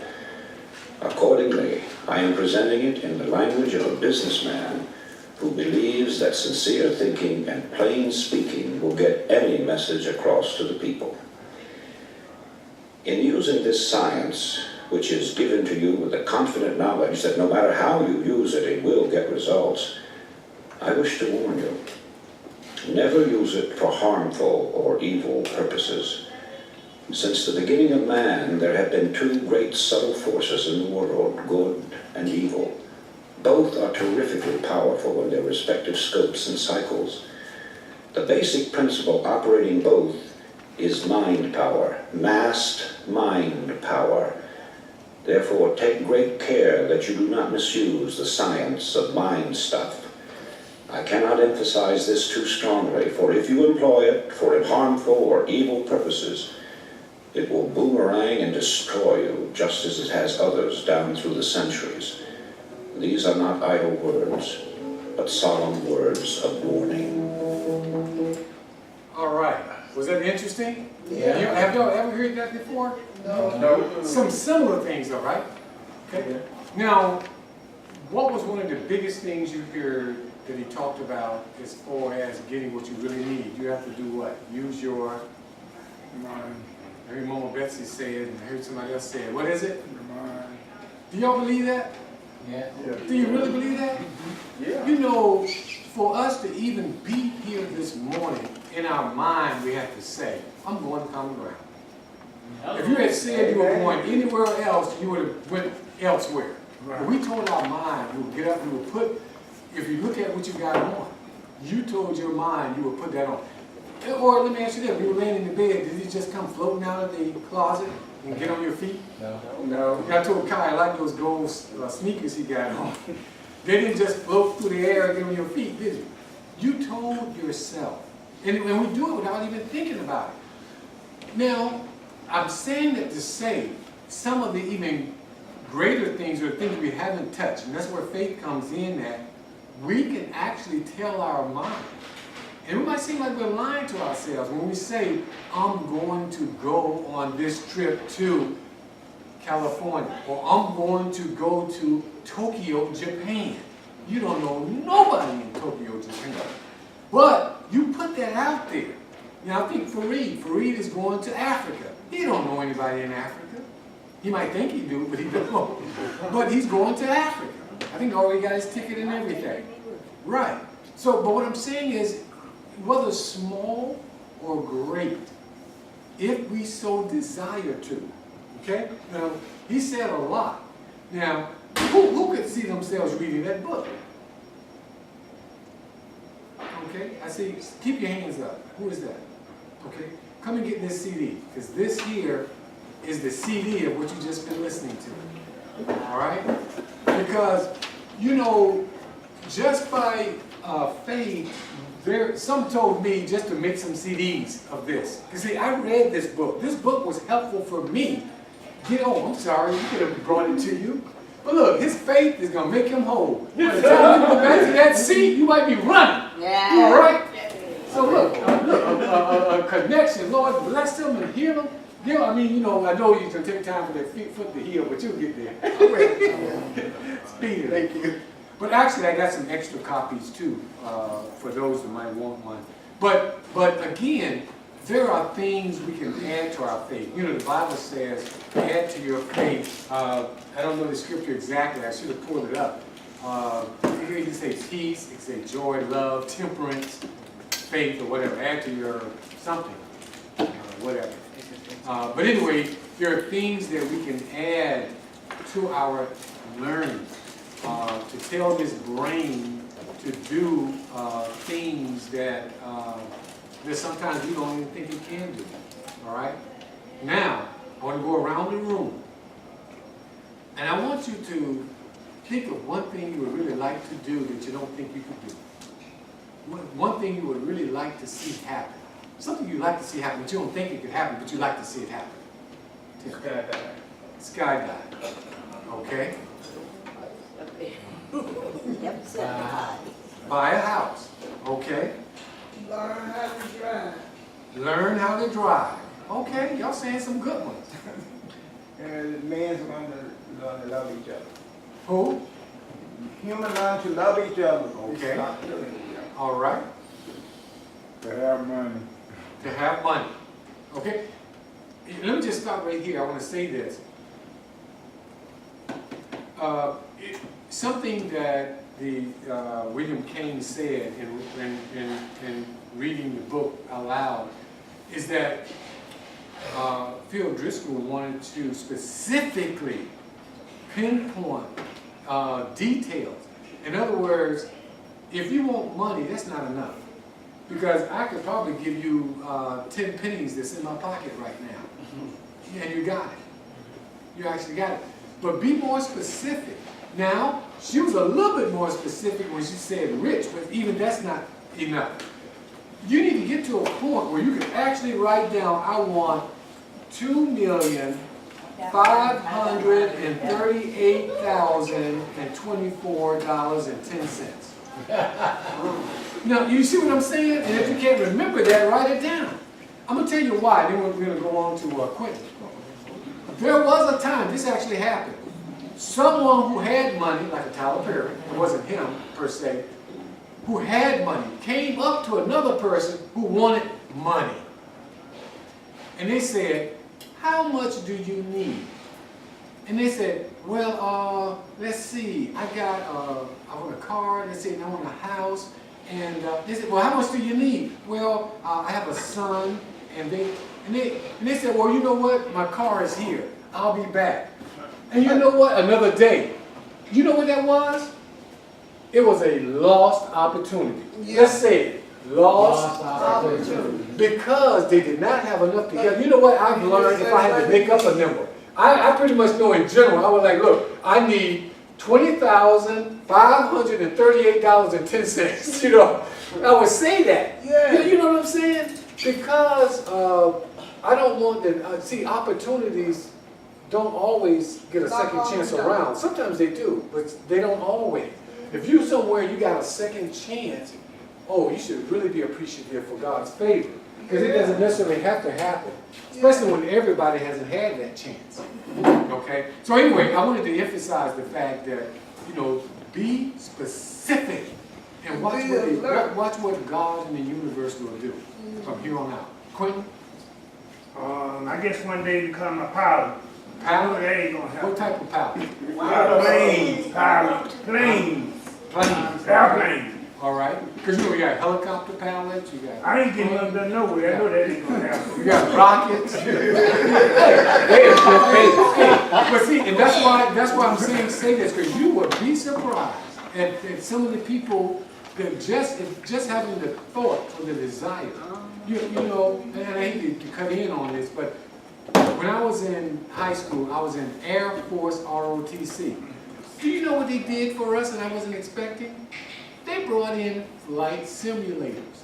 Accordingly, I am presenting it in the language of a businessman who believes that sincere thinking and plain speaking will get any message across to the people. In using this science, which is given to you with the confident knowledge that no matter how you use it, it will get results, I wish to warn you. Never use it for harmful or evil purposes. Since the beginning of man, there have been two great subtle forces in the world, good and evil. Both are terrifically powerful in their respective scopes and cycles. The basic principle operating both is mind power, massed mind power. Therefore, take great care that you do not misuse the science of mind stuff. I cannot emphasize this too strongly, for if you employ it for harmful or evil purposes, it will boomerang and destroy you, just as it has others down through the centuries. These are not idle words, but solemn words of warning. All right, was that interesting? Yeah. Have y'all ever heard that before? No. Some similar things though, right? Okay. Now, what was one of the biggest things you heard that he talked about as far as getting what you really need? You have to do what? Use your mind. I heard Mama Betsy say it, and I heard somebody else say it. What is it? Your mind. Do y'all believe that? Yeah. Do you really believe that? Yeah. You know, for us to even be here this morning, in our mind we have to say, I'm going to common ground. If you had said you were going anywhere else, you would have went elsewhere. But we told our mind, we would get up, we would put, if you look at what you got on, you told your mind you would put that on. Or let me ask you this, you were laying in the bed, did it just come floating out of the closet and get on your feet? No. I told Kai, I like those gold sneakers he got on. They didn't just float through the air and get on your feet, did you? You told yourself. And we do it without even thinking about it. Now, I'm saying that to say some of the even greater things are things we haven't touched. And that's where faith comes in, that we can actually tell our mind And it might seem like we're lying to ourselves when we say, I'm going to go on this trip to California, or I'm going to go to Tokyo, Japan. You don't know nobody in Tokyo, Japan. But you put that out there. Now I think Fareed is going to Africa. He don't know anybody in Africa. He might think he do, but he don't. But he's going to Africa. I think he already got his ticket and everything. Right. So, but what I'm saying is, whether small or great, if we so desire to, okay? Now, he said a lot. Now, who could see themselves reading that book? Okay, I see, keep your hands up. Who is that? Okay, come and get this CD, because this here is the CD of what you just been listening to. All right? Because, you know, just by faith, some told me just to make some CDs of this. You see, I read this book. This book was helpful for me. I'm sorry, you could have brought it to you. But look, his faith is going to make him whole. By the time you go back to that seat, you might be running. Yeah. All right? So look, a connection. Lord, bless them and heal them. Yeah, I mean, you know, I know you can take time for their foot to heal, but you'll get there. Speed it. Thank you. But actually, I got some extra copies too, for those who might want one. But again, there are things we can add to our faith. You know, the Bible says, add to your faith. I don't know the scripture exactly. I should have pulled it up. It can say peace, it can say joy, love, temperance, faith, or whatever. Add to your something, whatever. But anyway, there are things that we can add to our learning to tell this brain to do things that sometimes we don't even think it can do. All right? Now, I want to go around the room. And I want you to think of one thing you would really like to do that you don't think you could do. One thing you would really like to see happen. Something you'd like to see happen, but you don't think it could happen, but you like to see it happen. Skydive. Skydive. Okay? Buy a house. Okay? Learn how to drive. Learn how to drive. Okay, y'all saying some good ones. And man's going to learn to love each other. Who? Human learn to love each other. Okay. Stop killing each other. All right. To have money. To have money. Okay? Let me just stop right here. I want to say this. Something that the William Kane said in reading the book aloud is that Phil Driscoll wanted to specifically pinpoint details. In other words, if you want money, that's not enough. Because I could probably give you 10 pennies that's in my pocket right now. And you got it. You actually got it. But be more specific. Now, she was a little bit more specific when she said rich, but even that's not enough. You need to get to a point where you can actually write down, I want $2,538,024.10. Now, you see what I'm saying? And if you can't remember that, write it down. I'm going to tell you why, then we're going to go on to Quentin. There was a time, this actually happened. Someone who had money, like a Tyler Perry, it wasn't him per se, who had money, came up to another person who wanted money. And they said, how much do you need? And they said, well, let's see, I want a car, let's say, and I want a house. And they said, well, how much do you need? Well, I have a son, and they said, well, you know what? My car is here. I'll be back. And you know what? Another day. You know what that was? It was a lost opportunity. Let's say it. Lost opportunity. Because they did not have enough to get. You know what I've learned if I had to make up a number? I pretty much know in general, I was like, look, I need $20,538.10. You know, I would say that. Yeah. You know what I'm saying? Because I don't want to, see, opportunities don't always get a second chance around. Sometimes they do, but they don't always. If you somewhere you got a second chance, oh, you should really be appreciative for God's favor. Because it doesn't necessarily have to happen, especially when everybody hasn't had that chance. Okay? So anyway, I wanted to emphasize the fact that, you know, be specific and watch what God and the universe will do from here on out. Quentin? I guess one day you become a pilot. Pilot? That ain't gonna happen. What type of pilot? Planes, pilot, planes, Planes. airplanes. All right? Because you know, we got helicopter pilots, you got... I ain't getting up there nowhere. I know that ain't gonna happen. You got rockets. But see, and that's why I'm saying say this, because you would be surprised at some of the people that just having the thought or the desire. You know, and I hate to cut in on this, but when I was in high school, I was in Air Force ROTC. Do you know what they did for us and I wasn't expecting? They brought in flight simulators.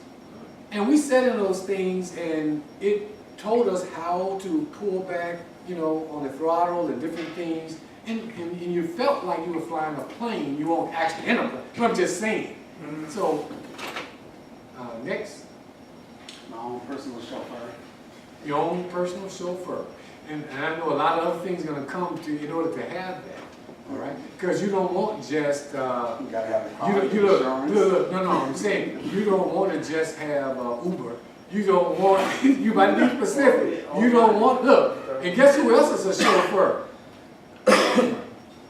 And we sat in those things and it told us how to pull back, you know, on the throttle and different things. And you felt like you were flying a plane. You weren't actually in a plane. But I'm just saying. So, next. My own personal chauffeur. Your own personal chauffeur. And I know a lot of other things are going to come to in order to have that. All right? Because you don't want just... You gotta have the car look, no, I'm saying you don't want to just have Uber. You don't want, you might be specific. You don't want, look, and guess who else is a chauffeur?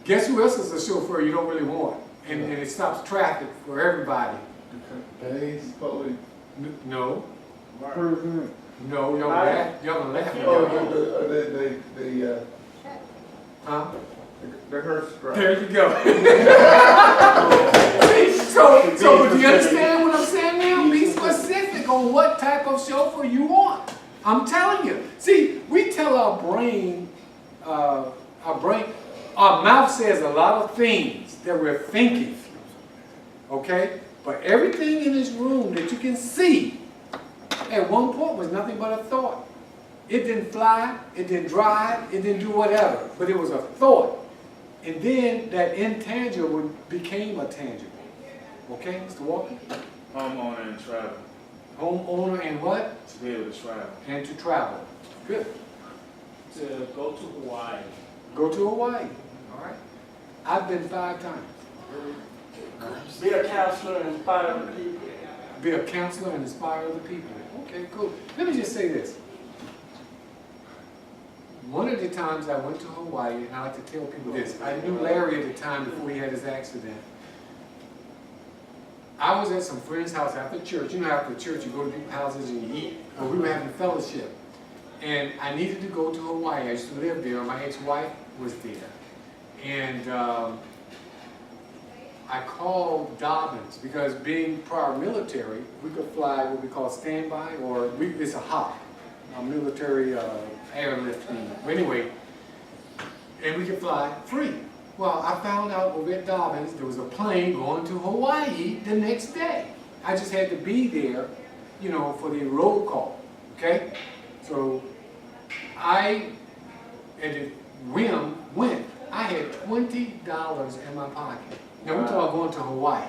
Guess who else is a chauffeur you don't really want? And it stops traffic for everybody. Police, police. No. President. No, y'all gonna laugh. Huh? The hearse strike. There you go. So do you understand what I'm saying now? Be specific on what type of chauffeur you want. I'm telling you. See, we tell our brain, our mouth says a lot of things that we're thinking. Okay? But everything in this room that you can see at one point was nothing but a thought. It didn't fly, it didn't drive, it didn't do whatever, but it was a thought. And then that intangible became a tangible. Okay, Mr. Walker? Homeowner and travel. Homeowner and what? To be able to travel. And to travel. Good. To go to Hawaii. Go to Hawaii. All right. I've been 5 times. Be a counselor and inspire other people. Be a counselor and inspire other people. Okay, cool. Let me just say this. One of the times I went to Hawaii, and I like to tell people this, I knew Larry at the time before he had his accident. I was at some friend's house after church. You know, after church you go to people's houses and you eat. Well, we were having fellowship. And I needed to go to Hawaii. I used to live there. My ex-wife was there. And I called Dobbins because being prior military, we could fly what we call standby, or it's a HOP, a military airlift thing. Anyway, and we could fly free. Well, I found out over at Dobbins there was a plane going to Hawaii the next day. I just had to be there, you know, for the roll call, okay? So I, at the whim, went. I had $20 in my pocket. Now we're talking going to Hawaii,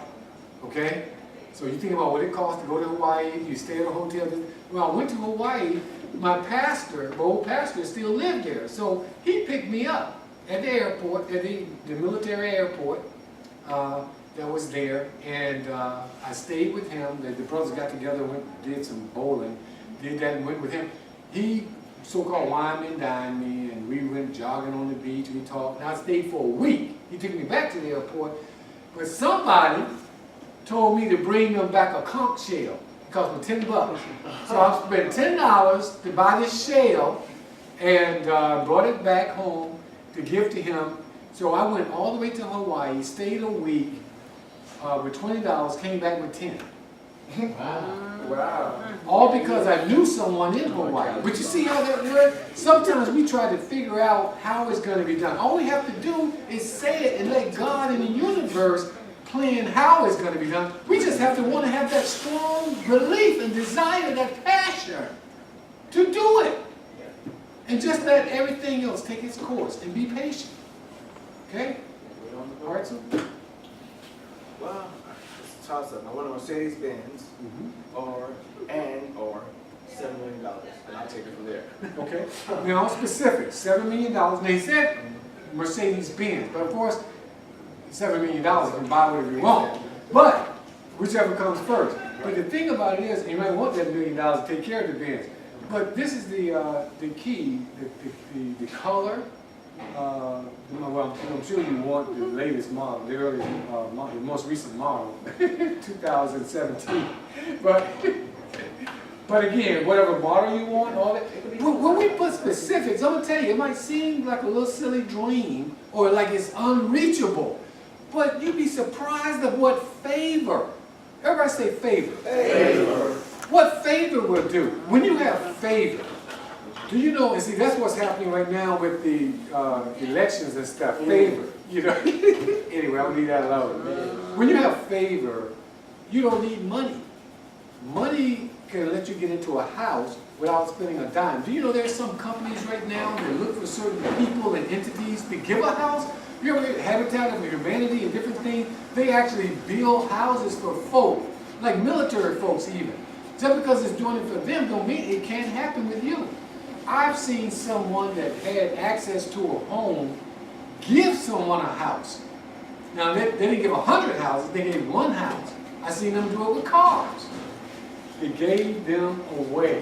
okay? So you think about what it costs to go to Hawaii, you stay at a hotel. Well, I went to Hawaii, my pastor, my old pastor still lived there. So he picked me up at the airport, at the military airport that was there. And I stayed with him. The brothers got together, did some bowling, did that and went with him. He so-called wined and dined me, and we went jogging on the beach, we talked. And I stayed for a week. He took me back to the airport. But somebody told me to bring them back a conch shell. It cost me $10. So I spent $10 to buy this shell and brought it back home to give to him. So I went all the way to Hawaii, stayed a week with $20, came back with 10. Wow. All because I knew someone in Hawaii. But you see how that works? Sometimes we try to figure out how it's going to be done. All we have to do is say it and let God in the universe plan how it's going to be done. We just have to want to have that strong belief and desire, that passion to do it. And just let everything else take its course and be patient. Okay? All right, so? Well, toss up. I want a Mercedes Benz or $7 million, and I'll take it from there. Okay, now specific, $7 million. Now he said Mercedes Benz, but of course, $7 million, you can buy whatever you want. But whichever comes first. But the thing about it is, you might want that $1 million to take care of the Benz. But this is the key, the color. Well, I'm sure you want the latest model, the earliest model, the most recent model, 2017. But again, whatever model you want, all that. When we put specifics, I'm gonna tell you, it might seem like a little silly dream or like it's unreachable, but you'd be surprised at what favor. Everybody say favor. Favor. What favor will do. When you have favor, do you know, and see, that's what's happening right now with the elections and stuff, favor, you know. Anyway, I'll leave that alone. When you have favor, you don't need money. Money can let you get into a house without spending a dime. Do you know there's some companies right now that look for certain people and entities to give a house? You ever heard Habitat of Humanity and different things? They actually build houses for folk, like military folks even. Just because it's doing it for them don't mean it can't happen with you. I've seen someone that had access to a home give someone a house. Now, they didn't give 100 houses, they gave one house. I've seen them do it with cars. They gave them away,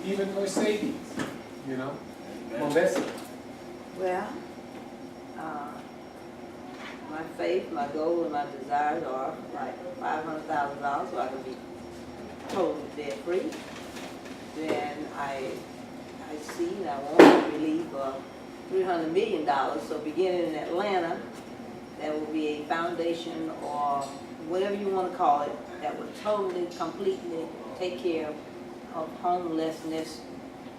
even Mercedes, you know. Well, that's it. Well, my faith, my goal, and my desires are like $500,000 so I can be totally debt-free. Then I see and I want relief of $300 million. So beginning in Atlanta, there will be a foundation or whatever you want to call it that will totally, completely take care of homelessness,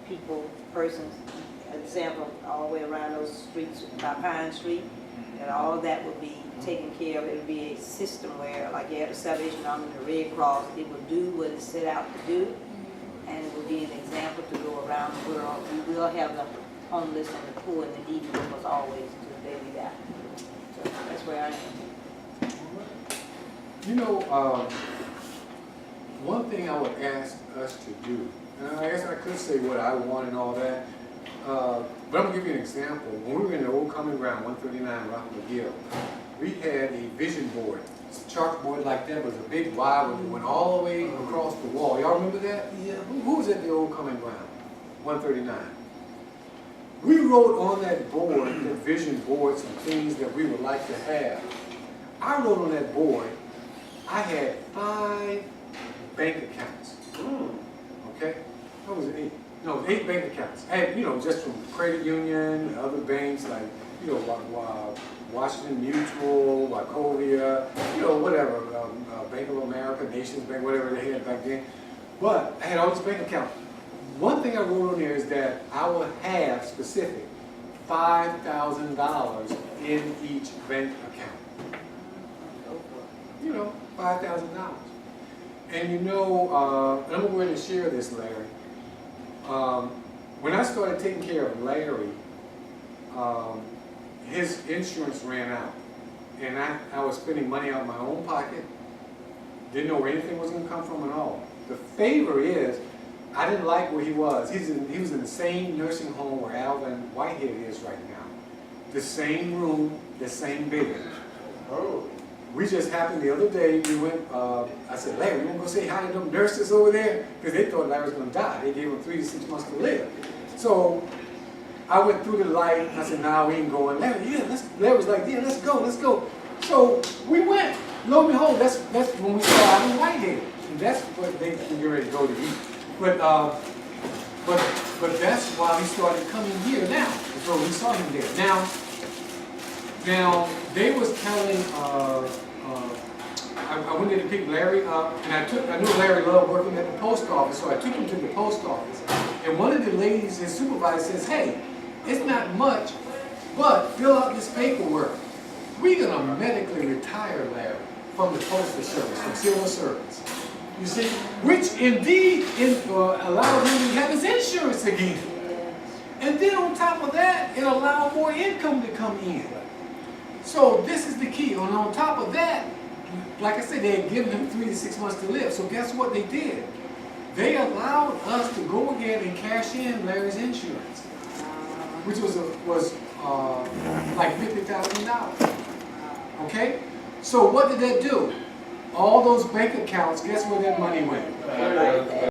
people, persons. Example, all the way around those streets by Pine Street, and all of that will be taken care of. It will be a system where, like you have the Salvation Army and the Red Cross, it will do what it's set out to do, and it will be an example to go around the world. We will have the homeless and the poor and the needy with us always to the day we die. So that's where I am. You know, one thing I would ask us to do, and I guess I could say what I want and all that, but I'm going to give you an example. When we were in the old Common Ground, 139 Rockwood Hill, we had a vision board. It's a chalkboard like that, was a big wide one that went all the way across the wall. Y'all remember that? Yeah. Who was at the old Common Ground? 139. We wrote on that board, that vision board, some things that we would like to have. I wrote on that board, I had 5 bank accounts. Okay? What was it, 8? No, 8 bank accounts. I had, you know, just from credit union, other banks like, you know, Washington Mutual, Wachovia, you know, whatever, Bank of America, Nations Bank, whatever they had back then. But I had all these bank accounts. One thing I wrote on there is that I will have specific $5,000 in each bank account. You know, $5,000. And you know, and I'm going to share this, Larry. When I started taking care of Larry, his insurance ran out. And I was spending money out of my own pocket. Didn't know where anything was going to come from at all. The favor is, I didn't like where he was. He was in the same nursing home where Alvin Whitehead is right now. The same room, the same bed. Oh. We just happened the other day, we went, I said, Larry, you want to go say hi to them nurses over there? Because they thought Larry was going to die. They gave him 3 to 6 months to live. So I went through the light, and I said, nah, we ain't going. Larry, yeah, Larry was like, yeah, let's go, let's go. So we went. Lo and behold, that's when we saw Alvin Whitehead. And that's what they get ready to go to eat. But that's why we started coming here now. So we saw him there. Now they was telling, I went there to pick Larry up, and I knew Larry loved working at the post office, so I took him to the post office. And one of the ladies, his supervisor, says, hey, it's not much, but fill out this paperwork. We're gonna medically retire Larry from the postal service, from civil service. You see, which indeed allowed him to have his insurance again. And then on top of that, it allowed more income to come in. So this is the key. And on top of that, like I said, they had given him 3 to 6 months to live. So guess what they did? They allowed us to go ahead and cash in Larry's insurance, which was like $50,000. Okay? So what did that do? All those bank accounts, guess where that money went?